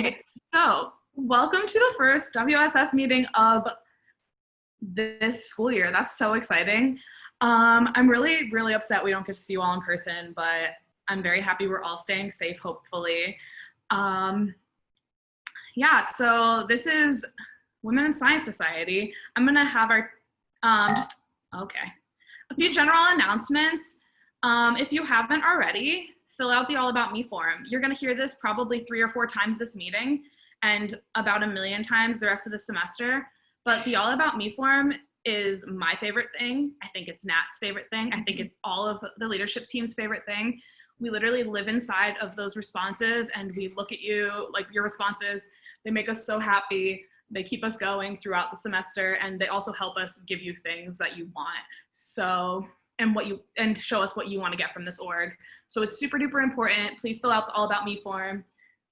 right, so welcome to the first WSS meeting of this school year. That's so exciting. I'm really upset we don't get to see you all in person, but I'm very happy we're all staying safe, hopefully. Yeah, so this is Women in Science Society. I'm gonna have our, a few general announcements. If you haven't already, fill out the All About Me form. You're gonna hear this probably 3 or 4 times this meeting and about 1 million times the rest of the semester. But the All About Me form is my favorite thing. I think it's Nat's favorite thing. I think it's all of the leadership team's favorite thing. We literally live inside of those responses and we look at you, like your responses, they make us so happy. They keep us going throughout the semester and they also help us give you things that you want. So, and show us what you want to get from this org. So it's super duper important. Please fill out the All About Me form.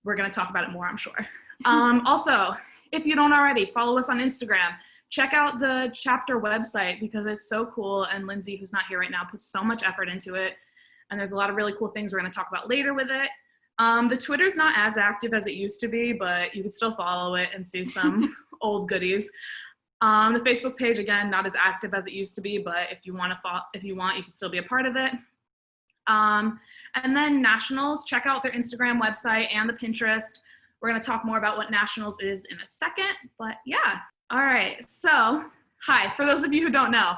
We're gonna talk about it more, I'm sure. Also, if you don't already, follow us on Instagram. Check out the chapter website because it's so cool. And Lindsay, who's not here right now, puts so much effort into it. And there's a lot of really cool things we're gonna talk about later with it. The Twitter's not as active as it used to be, but you can still follow it and see some old goodies. The Facebook page, again, not as active as it used to be, but if you want, you can still be a part of it. And then Nationals, check out their Instagram website and the Pinterest. We're gonna talk more about what Nationals is in a second, but yeah. All right, so hi, for those of you who don't know,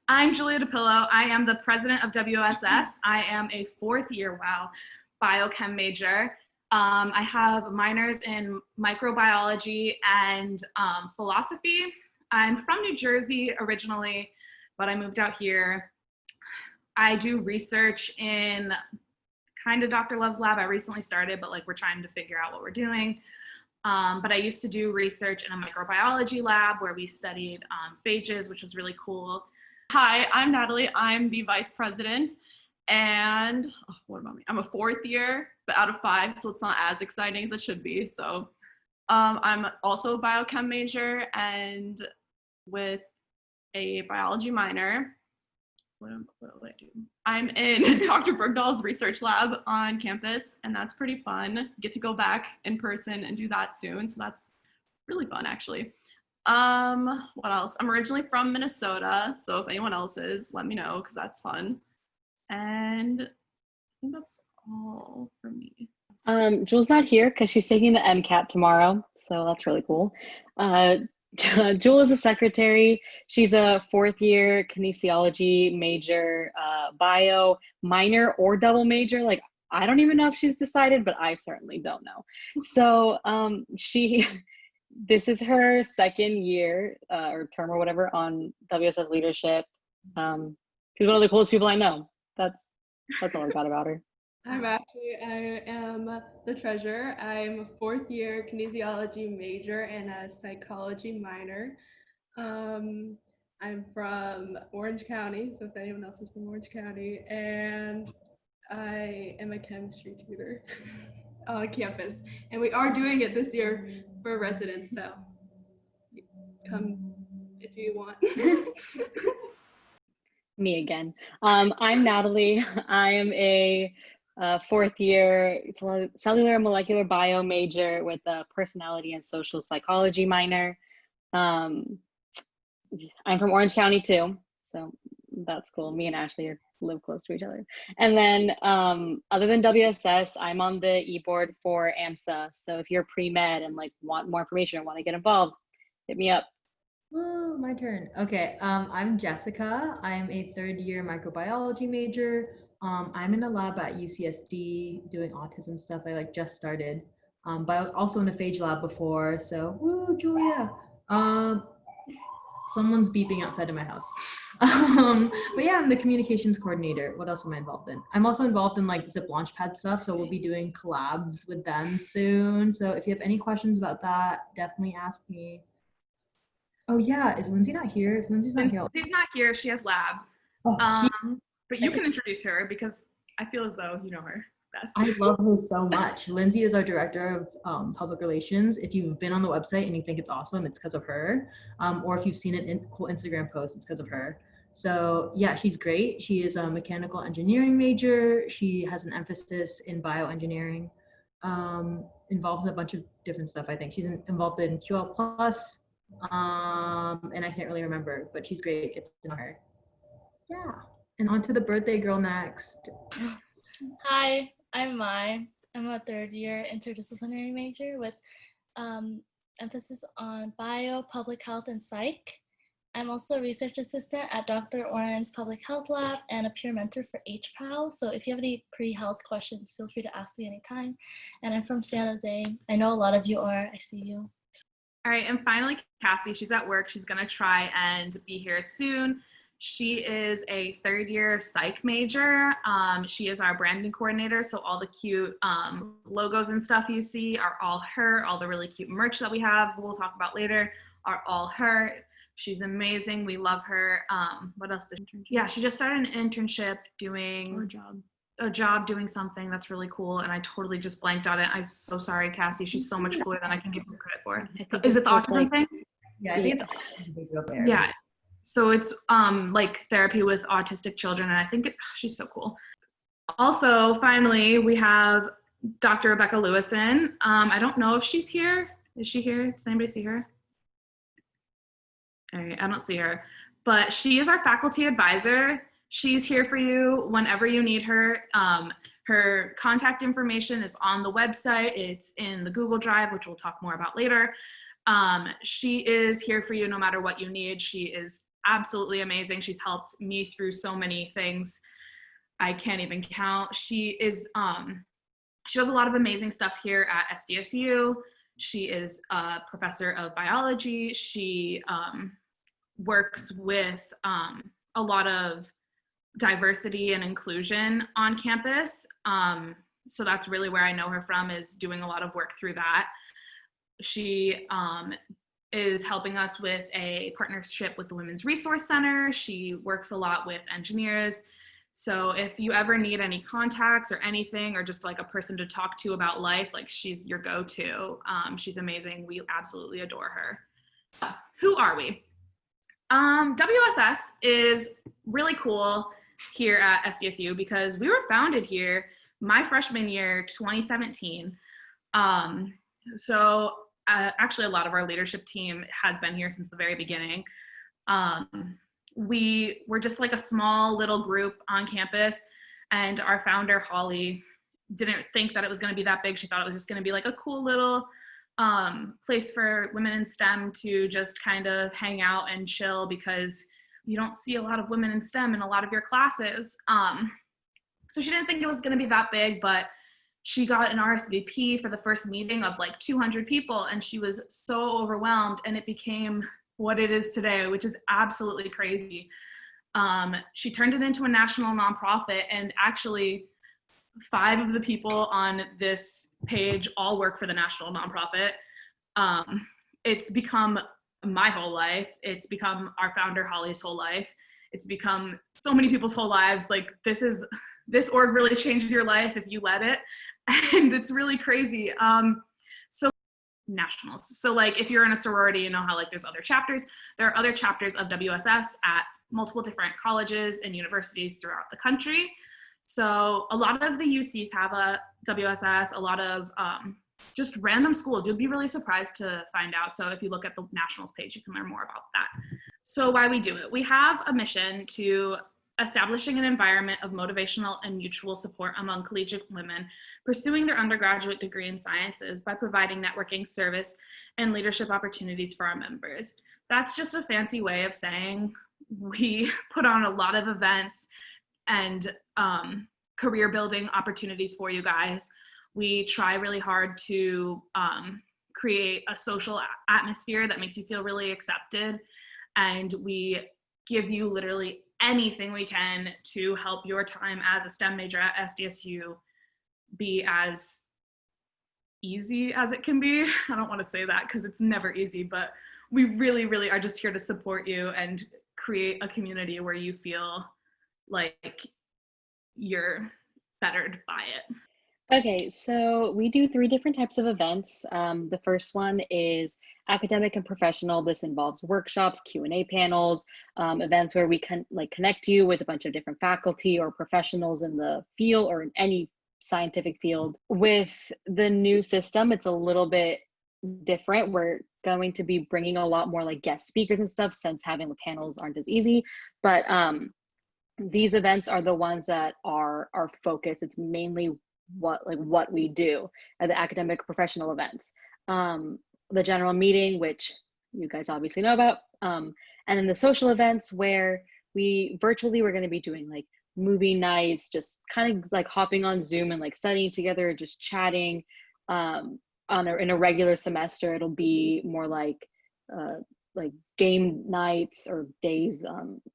I'm Julia DePillo. I am the president of WSS. I am a 4th year, biochem major. I have minors in microbiology and philosophy. I'm from New Jersey originally, but I moved out here. I do research in kind of Dr. Love's lab. I recently started, but like we're trying to figure out what we're doing. But I used to do research in a microbiology lab where we studied phages, which was really cool. Hi, I'm Natalie. I'm the vice president. And what about me? I'm a 4th year, but out of 5, so it's not as exciting as it should be. So I'm also a biochem major and with a biology minor. What do I do? I'm in Dr. Bergdahl's research lab on campus, and that's pretty fun. Get to go back in person and do that soon, so that's really fun, actually. What else? I'm originally from Minnesota, so if anyone else is, let me know, because that's fun. And I think that's all for me. Jules not here because she's taking the MCAT tomorrow, so that's really cool. Jewel is a secretary. She's a 4th year kinesiology major, bio minor or double major. Like, I don't even know if she's decided, but I certainly don't know. So this is her 2nd year or term or whatever on WSS leadership. She's one of the coolest people I know. That's all I got about her. I am the treasurer. I'm a 4th year kinesiology major and a psychology minor. I'm from Orange County, so if anyone else is from Orange County, and I am a chemistry tutor on campus. And we are doing it this year for residents, so come if you want. Me again. I'm Natalie. I am a 4th year cellular and molecular bio major with a personality and social psychology minor. I'm from Orange County too, so that's cool. Me and Ashley live close to each other. And then other than WSS, I'm on the e-board for AMSA. So if you're pre-med and like want more information or want to get involved, hit me up. Oh, my turn. Okay, I'm Jessica. I'm a 3rd year microbiology major. I'm in a lab at UCSD doing autism stuff. I just started, but I was also in a phage lab before. So, woo, Julia. Someone's beeping outside of my house. But yeah, I'm the communications coordinator. What else am I involved in? I'm also involved in Zip Launchpad stuff. So we'll be doing collabs with them soon. So if you have any questions about that, definitely ask me. Oh yeah, is Lindsay not here? If Lindsay's not here, Lindsay's not here. She has lab. But you can introduce her because I feel as though you know her best. I love her so much. Lindsay is our director of public relations. If you've been on the website and you think it's awesome, it's because of her. Or if you've seen it in cool Instagram posts, it's because of her. So yeah, she's great. She is a mechanical engineering major. She has an emphasis in bioengineering. involved in a bunch of different stuff. I think she's involved in QL Plus, and I can't really remember, but she's great. Get to know her. Yeah. And on to the birthday girl next. Hi, I'm Mai. I'm a third-year interdisciplinary major with emphasis on bio, public health, and psych. I'm also a research assistant at Dr. Oren's Public Health Lab and a peer mentor for HPAL. So if you have any pre-health questions, feel free to ask me anytime. And I'm from San Jose. I know a lot of you are. I see you. All right, and finally, Cassie, she's at work. She's gonna try and be here soon. She is a third-year psych major. She is our branding coordinator, so all the cute logos and stuff you see are all her. All the really cute merch that we have, we'll talk about later, are all her. She's amazing. We love her. What else did she? Yeah, she just started an internship doing a job doing something that's really cool, and I totally just blanked on it. I'm so sorry, Cassie. She's so much cooler than I can give her credit for. Is it the autism thing? Yeah, I think it's Yeah. So it's like therapy with autistic children, and I think she's so cool. Also, finally, we have Dr. Rebecca Lewison. I don't know if she's here. Is she here? Does anybody see her? All right, I don't see her, but she is our faculty advisor. She's here for you whenever you need her. Her contact information is on the website. It's in the Google Drive, which we'll talk more about later. She is here for you no matter what you need. She is absolutely amazing. She's helped me through so many things I can't even count. She is, she does a lot of amazing stuff here at SDSU. She is a professor of biology. She works with a lot of diversity and inclusion on campus. So that's really where I know her from, is doing a lot of work through that. She is helping us with a partnership with the Women's Resource Center. She works a lot with engineers. So if you ever need any contacts or anything, or just like a person to talk to about life, like she's your go-to. She's amazing. We absolutely adore her. Who are we? WSS is really cool here at SDSU because we were founded here my freshman year, 2017. Actually, a lot of our leadership team has been here since the very beginning. We were just like a small little group on campus, and our founder, Holly, didn't think that it was going to be that big. She thought it was just going to be like a cool little place for women in STEM to just kind of hang out and chill, because you don't see a lot of women in STEM in a lot of your classes. So she didn't think it was going to be that big, but she got an RSVP for the first meeting of like 200 people, and she was so overwhelmed, and it became what it is today, which is absolutely crazy. She turned it into a national nonprofit, and actually 5 of the people on this page all work for the national nonprofit. It's become my whole life. It's become our founder, Holly's whole life. It's become so many people's whole lives. Like this org really changes your life if you let it. And it's really crazy. So nationals. So like if you're in a sorority, you know how like there's other chapters. There are other chapters of WSS at multiple different colleges and universities throughout the country. So a lot of the UCs have a WSS, a lot of just random schools. You'll be really surprised to find out. So if you look at the nationals page, you can learn more about that. So why we do it. We have a mission to establishing an environment of motivational and mutual support among collegiate women pursuing their undergraduate degree in sciences by providing networking, service, and leadership opportunities for our members. That's just a fancy way of saying we put on a lot of events and career building opportunities for you guys. We try really hard to create a social atmosphere that makes you feel really accepted, and we give you literally anything we can to help your time as a STEM major at SDSU be as easy as it can be. I don't want to say that because it's never easy, but we really, really are just here to support you and create a community where you feel like you're bettered by it. Okay, so we do 3 different types of events. The first one is academic and professional. This involves workshops, Q&A panels, events where we can connect you with a bunch of different faculty or professionals in the field or in any scientific field. With the new system, it's a little bit different. We're going to be bringing a lot more like guest speakers and stuff, since having the panels aren't as easy. But these events are the ones that are our focus. It's mainly what we do at the academic professional events. The general meeting, which you guys obviously know about, and then the social events where we're going to be doing like movie nights, just kind of like hopping on Zoom and like studying together, just chatting. In a regular semester, it'll be more like game nights or days,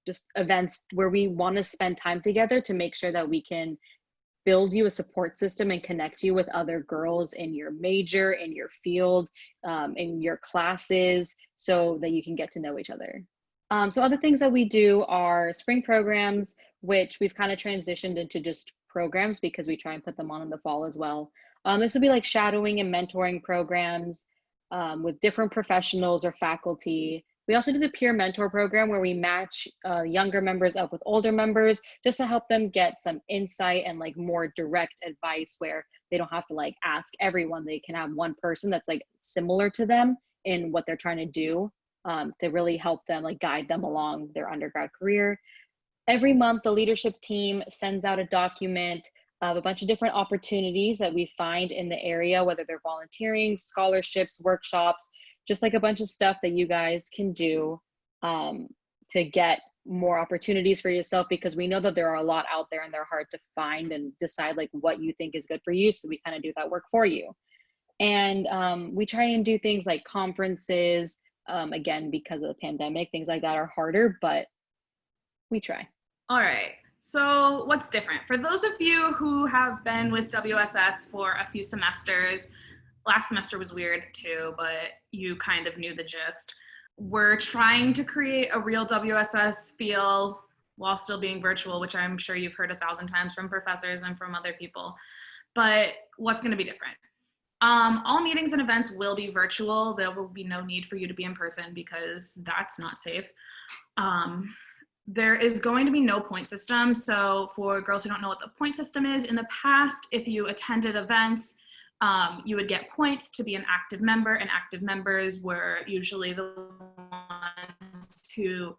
just events where we want to spend time together to make sure that we can build you a support system and connect you with other girls in your major, in your field, in your classes, so that you can get to know each other. So other things that we do are spring programs, which we've kind of transitioned into just programs because we try and put them on in the fall as well. This would be like shadowing and mentoring programs with different professionals or faculty. We also do the peer mentor program where we match younger members up with older members just to help them get some insight and like more direct advice, where they don't have to like ask everyone. They can have one person that's like similar to them in what they're trying to do, to really help them, like guide them along their undergrad career. Every month, the leadership team sends out a document of a bunch of different opportunities that we find in the area, whether they're volunteering, scholarships, workshops, just like a bunch of stuff that you guys can do to get more opportunities for yourself, because we know that there are a lot out there and they're hard to find and decide like what you think is good for you. So we kind of do that work for you. And we try and do things like conferences. Again, because of the pandemic, things like that are harder, but we try. All right. So what's different? For those of you who have been with WSS for a few semesters, last semester was weird too, but you kind of knew the gist. We're trying to create a real WSS feel while still being virtual, which I'm sure you've heard 1,000 times from professors and from other people. But what's going to be different? All meetings and events will be virtual. There will be no need for you to be in person because that's not safe. There is going to be no point system. So for girls who don't know what the point system is, in the past, if you attended events, you would get points to be an active member, and active members were usually the ones who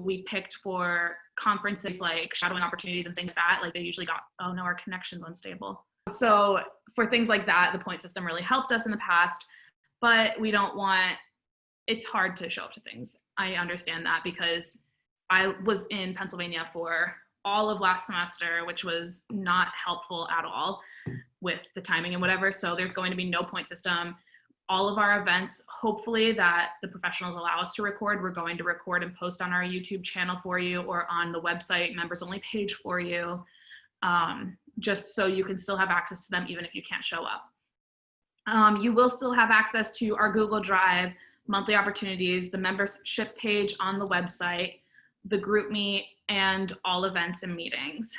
we picked for conferences like shadowing opportunities and things like that. Like they usually got, oh no, our connection's unstable. So for things like that, the point system really helped us in the past, but we don't want, it's hard to show up to things. I understand that because I was in Pennsylvania for all of last semester, which was not helpful at all with the timing and whatever. So there's going to be no point system. All of our events, hopefully that the professionals allow us to record, we're going to record and post on our YouTube channel for you or on the website members only page for you, just so you can still have access to them even if you can't show up. You will still have access to our Google Drive, monthly opportunities, the membership page on the website, the group meet, and all events and meetings.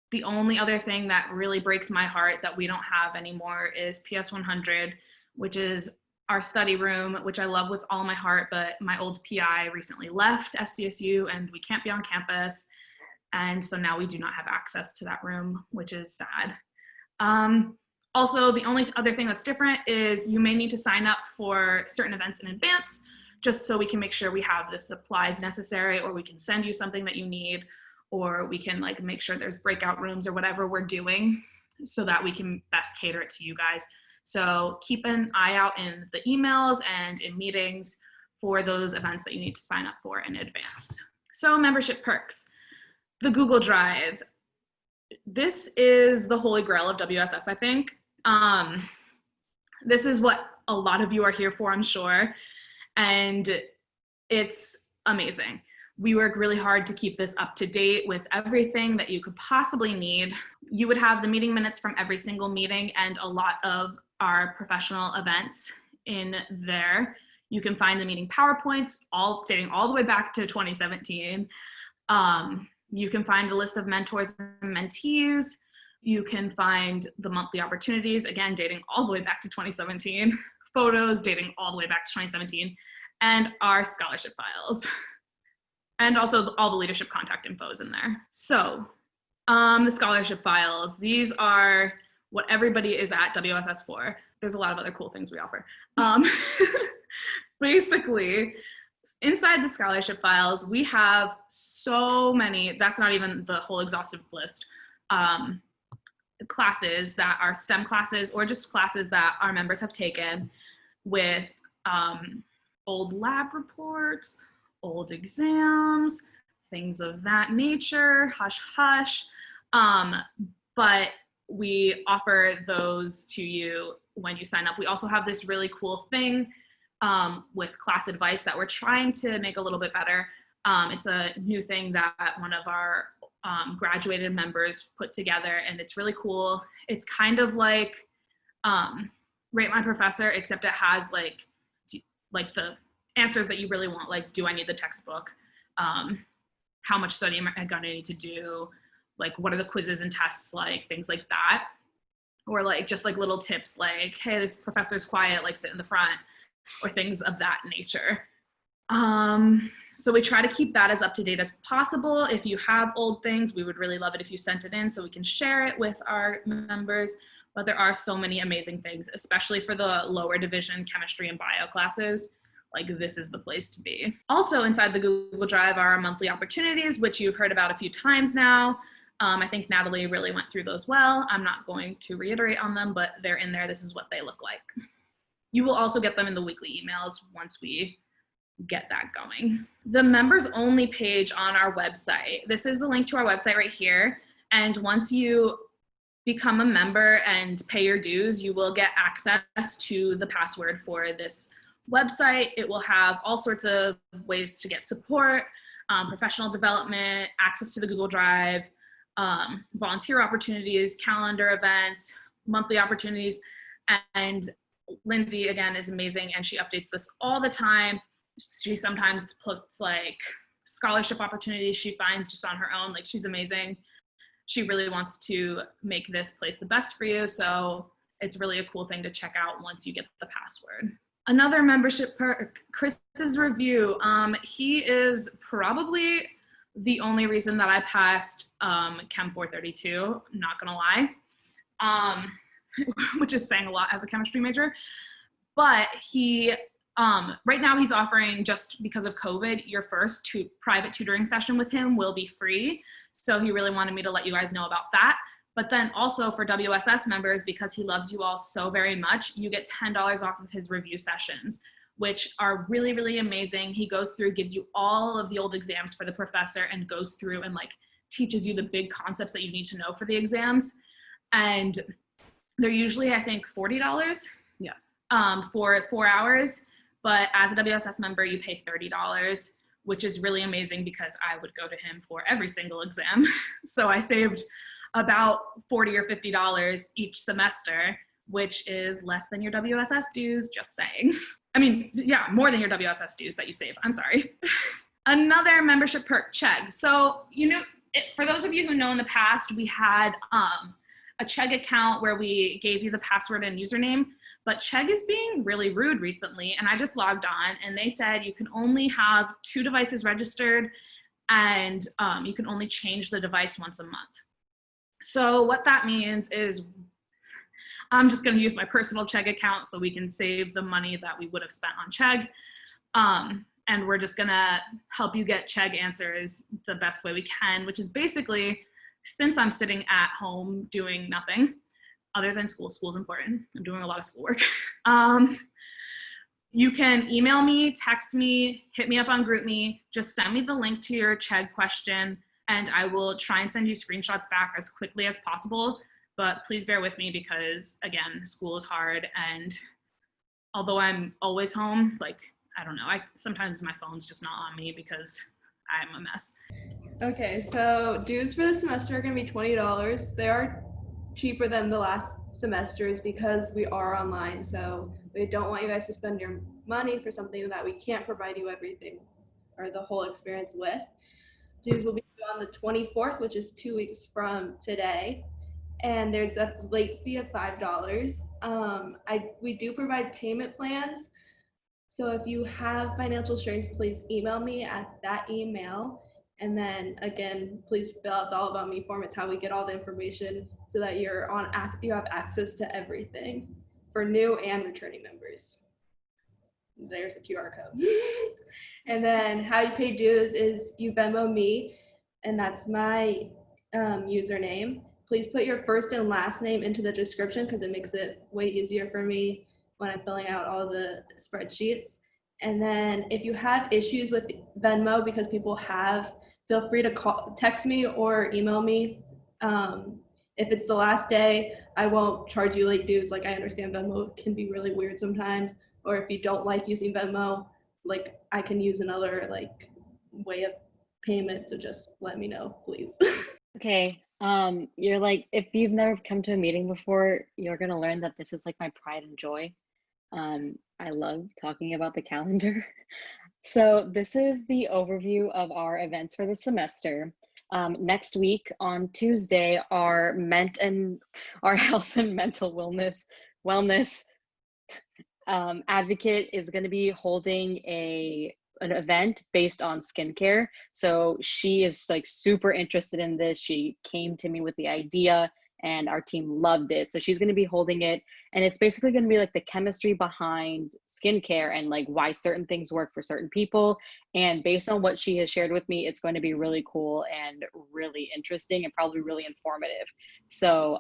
The only other thing that really breaks my heart that we don't have anymore is PS 100, which is our study room, which I love with all my heart, but my old PI recently left SDSU and we can't be on campus. And so now we do not have access to that room, which is sad. Also, the only other thing that's different is you may need to sign up for certain events in advance, just so we can make sure we have the supplies necessary, or we can send you something that you need, or we can like make sure there's breakout rooms or whatever we're doing so that we can best cater it to you guys. So keep an eye out in the emails and in meetings for those events that you need to sign up for in advance. So membership perks, the Google Drive. This is the holy grail of WSS, I think. This is what a lot of you are here for, I'm sure. And it's amazing. We work really hard to keep this up to date with everything that you could possibly need. You would have the meeting minutes from every single meeting and a lot of our professional events in there. You can find the meeting PowerPoints, all dating all the way back to 2017. You can find a list of mentors and mentees. You can find the monthly opportunities, again, dating all the way back to 2017, photos dating all the way back to 2017, and our scholarship files. And also all the leadership contact info is in there. So the scholarship files, these are what everybody is at WSS for. There's a lot of other cool things we offer. Basically, inside the scholarship files, we have so many, that's not even the whole exhaustive list, classes that are STEM classes or just classes that our members have taken with old lab reports, old exams, things of that nature, hush hush. But we offer those to you when you sign up. We also have this really cool thing with class advice that we're trying to make a little bit better. It's a new thing that one of our graduated members put together, and it's really cool. It's kind of like Rate My Professor, except it has like the answers that you really want, like, do I need the textbook? How much study am I gonna need to do? Like, what are the quizzes and tests like? Things like that. Or like just like little tips like, hey, this professor's quiet, like sit in the front, or things of that nature. So we try to keep that as up to date as possible. If you have old things, we would really love it if you sent it in so we can share it with our members. But there are so many amazing things, especially for the lower division chemistry and bio classes. Like, this is the place to be. Also inside the Google Drive are our monthly opportunities, which you've heard about a few times now. I think Natalie really went through those well. I'm not going to reiterate on them, but they're in there. This is what they look like. You will also get them in the weekly emails once we get that going. The members only page on our website. This is the link to our website right here. And once you become a member and pay your dues, you will get access to the password for this website. It will have all sorts of ways to get support, professional development, access to the Google Drive, volunteer opportunities, calendar events, monthly opportunities. And Lindsay, again, is amazing, and she updates this all the time. She sometimes puts like scholarship opportunities she finds just on her own. Like, she's amazing. She really wants to make this place the best for you, so it's really a cool thing to check out once you get the password. Another membership perk, Chris's review. He is probably the only reason that I passed Chem 432, not gonna lie, which is saying a lot as a chemistry major. But he, right now he's offering, just because of COVID, your first private tutoring session with him will be free. So he really wanted me to let you guys know about that. But then also for WSS members, because he loves you all so very much, you get $10 off of his review sessions, which are really, really amazing. He goes through, gives you all of the old exams for the professor, and goes through and like teaches you the big concepts that you need to know for the exams. And they're usually, I think, $40 for 4 hours. But as a WSS member, you pay $30, which is really amazing because I would go to him for every single exam. So I saved about $40 or $50 each semester, which is less than your WSS dues, just saying. I mean, yeah, more than your WSS dues that you save, I'm sorry. Another membership perk, Chegg. So, you know, for those of you who know, in the past, we had a Chegg account where we gave you the password and username, but Chegg is being really rude recently, and I just logged on and they said you can only have 2 devices registered, and you can only change the device once a month. So what that means is I'm just gonna use my personal Chegg account so we can save the money that we would have spent on Chegg. And we're just gonna help you get Chegg answers the best way we can, which is basically, since I'm sitting at home doing nothing other than school, school's important, I'm doing a lot of schoolwork. You can email me, text me, hit me up on GroupMe, just send me the link to your Chegg question, and I will try and send you screenshots back as quickly as possible. But please bear with me because, again, school is hard, and although I'm always home, like, I don't know, sometimes my phone's just not on me because I'm a mess. Okay, so dues for the semester are going to be $20. They are cheaper than the last semesters because we are online, so we don't want you guys to spend your money for something that we can't provide you everything or the whole experience with. Dues will be due on the 24th, which is 2 weeks from today, and there's a late fee of $5. We do provide payment plans. So if you have financial strains, please email me at that email. And then again, please fill out the All About Me form. It's how we get all the information so that you have access to everything for new and returning members. There's a QR code. And then how you pay dues is you Venmo me, and that's my username. Please put your first and last name into the description because it makes it way easier for me when I'm filling out all the spreadsheets. And then if you have issues with Venmo, because people have, feel free to text me or email me. If it's the last day, I won't charge you late dues. Like, I understand Venmo can be really weird sometimes. Or if you don't like using Venmo, like, I can use another like way of payment. So just let me know, please. Okay, you're like, if you've never come to a meeting before, you're gonna learn that this is like my pride and joy. I love talking about the calendar. So this is the overview of our events for the semester. Next week on Tuesday, our health and mental wellness advocate is going to be holding an event based on skincare. So she is like super interested in this. She came to me with the idea and our team loved it. So she's going to be holding it, and it's basically going to be like the chemistry behind skincare and like why certain things work for certain people. And based on what she has shared with me, it's going to be really cool and really interesting and probably really informative. So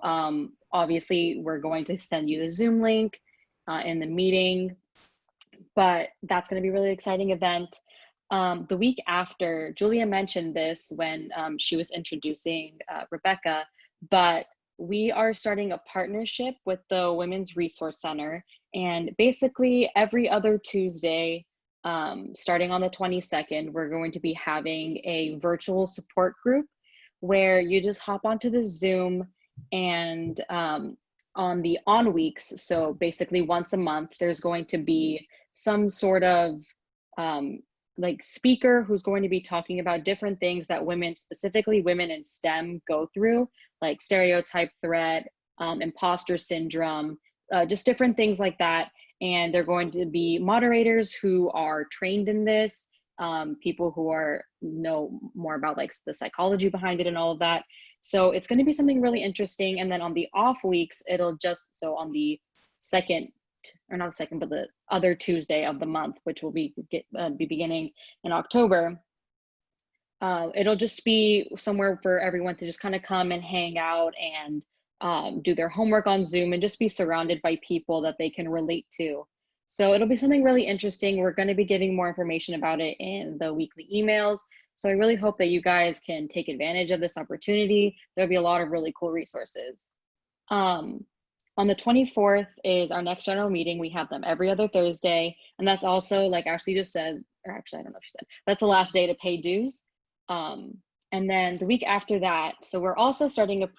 obviously we're going to send you the Zoom link in the meeting, but that's going to be a really exciting event. The week after, Julia mentioned this when she was introducing Rebecca, but we are starting a partnership with the Women's Resource Center, and basically every other Tuesday, starting on the 22nd, we're going to be having a virtual support group where you just hop onto the Zoom, and on the on weeks, so basically once a month, there's going to be some sort of like speaker who's going to be talking about different things that women, specifically women in STEM, go through, like stereotype threat, imposter syndrome, just different things like that. And they're going to be moderators who are trained in this, people who know more about like the psychology behind it and all of that. So it's going to be something really interesting. And then on the off weeks, so on the second, or not the second, but the other Tuesday of the month, which will be beginning in October, it'll just be somewhere for everyone to just kind of come and hang out and do their homework on Zoom and just be surrounded by people that they can relate to. So it'll be something really interesting. We're going to be giving more information about it in the weekly emails. So I really hope that you guys can take advantage of this opportunity. There'll be a lot of really cool resources. On the 24th is our next general meeting. We have them every other Thursday. And that's also, like Ashley just said, or actually, I don't know if she said, that's the last day to pay dues. And then the week after that, so we're also starting a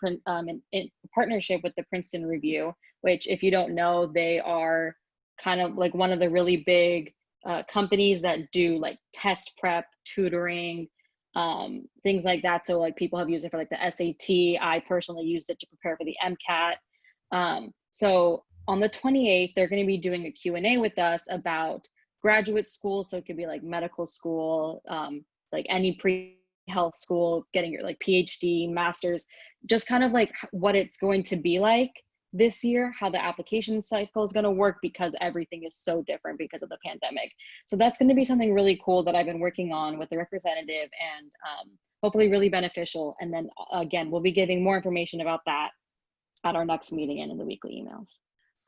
partnership with the Princeton Review, which, if you don't know, they are kind of like one of the really big companies that do like test prep, tutoring, things like that. So like people have used it for like the SAT. I personally used it to prepare for the MCAT. So on the 28th, they're going to be doing a Q&A with us about graduate school. So it could be like medical school, like any pre-health school, getting your like PhD, master's, just kind of like what it's going to be like this year, how the application cycle is going to work, because everything is so different because of the pandemic. So that's going to be something really cool that I've been working on with the representative, and hopefully really beneficial. And then again, we'll be giving more information about that at our next meeting and in the weekly emails.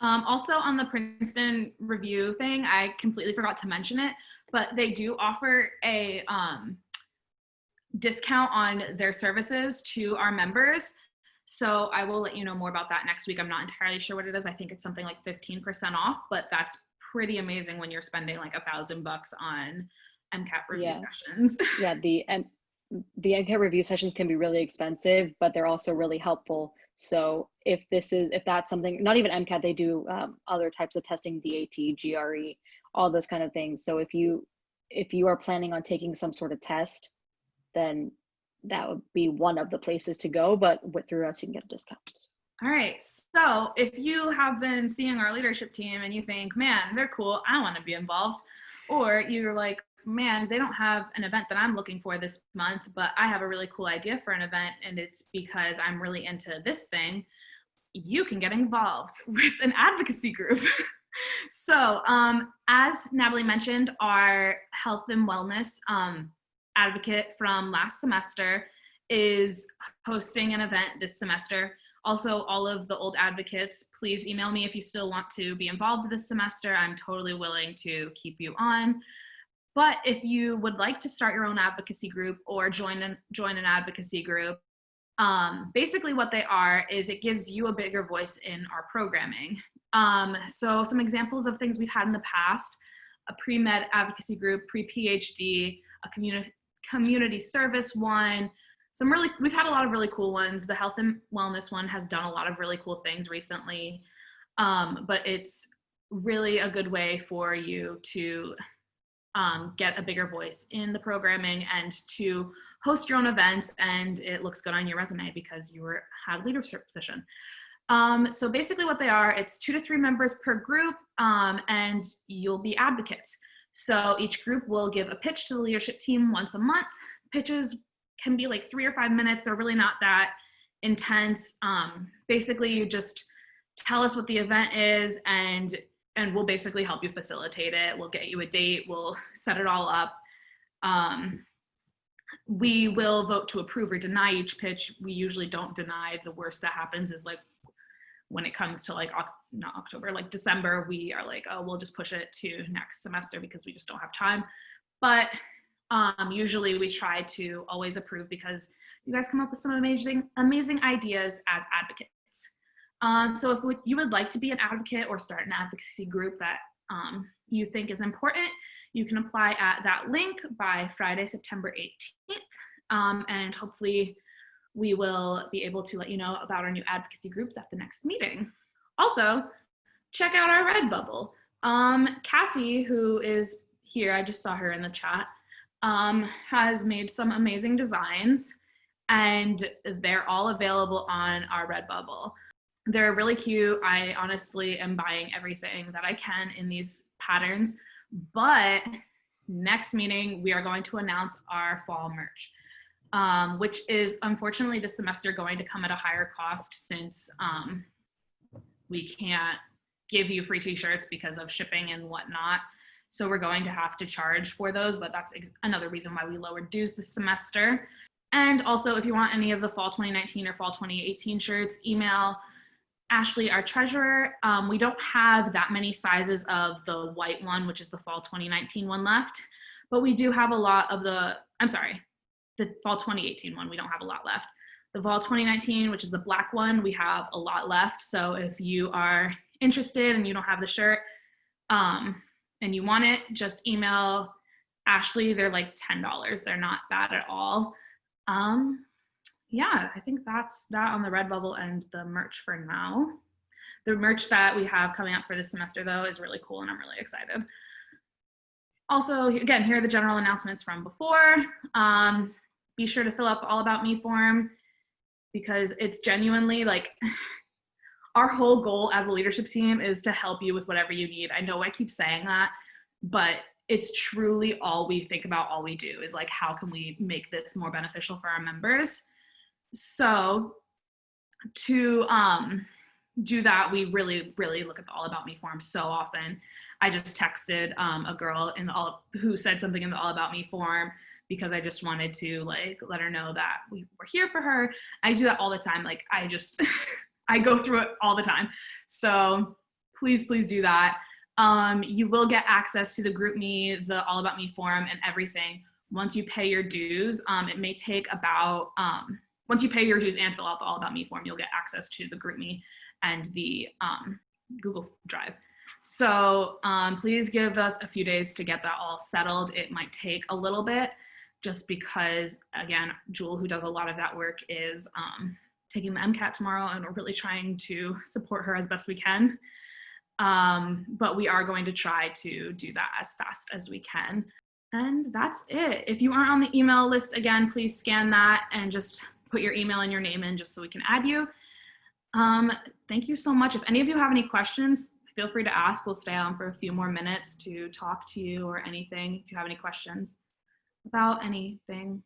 Also on the Princeton Review thing, I completely forgot to mention it, but they do offer a discount on their services to our members. So I will let you know more about that next week. I'm not entirely sure what it is. I think it's something like 15% off, but that's pretty amazing when you're spending like $1,000 on MCAT review sessions. Yeah, the MCAT review sessions can be really expensive, but they're also really helpful. So if that's something, not even MCAT, they do other types of testing, DAT, GRE, all those kind of things. So if you are planning on taking some sort of test, then that would be one of the places to go, but through us, you can get a discount. All right, so if you have been seeing our leadership team and you think, man, they're cool, I want to be involved, or you're like, man, they don't have an event that I'm looking for this month, but I have a really cool idea for an event and it's because I'm really into this thing, you can get involved with an advocacy group. So as Natalie mentioned, our health and wellness advocate from last semester is hosting an event this semester. Also, all of the old advocates, please email me if you still want to be involved this semester. I'm totally willing to keep you on. But if you would like to start your own advocacy group or join an advocacy group, basically what they are is it gives you a bigger voice in our programming. So some examples of things we've had in the past: a pre-med advocacy group, pre-PhD, a community service one. We've had a lot of really cool ones. The health and wellness one has done a lot of really cool things recently, but it's really a good way for you to get a bigger voice in the programming and to host your own events, and it looks good on your resume because you had a leadership position. So basically what they are, it's 2 to 3 members per group, and you'll be advocates. So each group will give a pitch to the leadership team once a month. Pitches can be like 3 or 5 minutes. They're really not that intense. Basically, you just tell us what the event is, and we'll basically help you facilitate it. We'll get you a date. We'll set it all up. We will vote to approve or deny each pitch. We usually don't deny. The worst that happens is like when it comes to like not October, like December, we are like, oh, we'll just push it to next semester because we just don't have time. But usually we try to always approve because you guys come up with some amazing ideas as advocates. So if you would like to be an advocate or start an advocacy group that you think is important, you can apply at that link by Friday, September 18th. And hopefully we will be able to let you know about our new advocacy groups at the next meeting. Also, check out our Redbubble. Cassie, who is here, I just saw her in the chat, has made some amazing designs, and they're all available on our Redbubble. They're really cute. I honestly am buying everything that I can in these patterns, but next meeting, we are going to announce our fall merch, which is unfortunately this semester going to come at a higher cost since we can't give you free t-shirts because of shipping and whatnot. So we're going to have to charge for those, but that's another reason why we lowered dues this semester. And also, if you want any of the fall 2019 or fall 2018 shirts, email Ashley, our treasurer. We don't have that many sizes of the white one, which is the fall 2019 one left, but we do have a lot of the fall 2018 one, we don't have a lot left. The fall 2019, which is the black one, we have a lot left. So if you are interested and you don't have the shirt and you want it, just email Ashley. They're like $10. They're not bad at all. Yeah, I think that's that on the Redbubble and the merch for now. The merch that we have coming up for this semester, though, is really cool, and I'm really excited. Also, again, here are the general announcements from before. Be sure to fill out the All About Me form because it's genuinely like our whole goal as a leadership team is to help you with whatever you need. I know I keep saying that, but it's truly all we think about, all we do is like, how can we make this more beneficial for our members? So to do that, we really look at the All About Me form so often. I just texted a girl who said something in the All About Me form because I just wanted to like let her know that we were here for her. I do that all the time. Like I just, I go through it all the time. So please do that. You will get access to the GroupMe, the All About Me forum and everything once you pay your dues. It may take about, once you pay your dues and fill out the All About Me form, you'll get access to the GroupMe and the Google Drive. So please give us a few days to get that all settled. It might take a little bit just because, again, Jewel, who does a lot of that work, is taking the MCAT tomorrow, and we're really trying to support her as best we can. But we are going to try to do that as fast as we can. And that's it. If you aren't on the email list, again, please scan that and just put your email and your name in just so we can add you. Thank you so much. If any of you have any questions, feel free to ask. We'll stay on for a few more minutes to talk to you or anything if you have any questions about anything.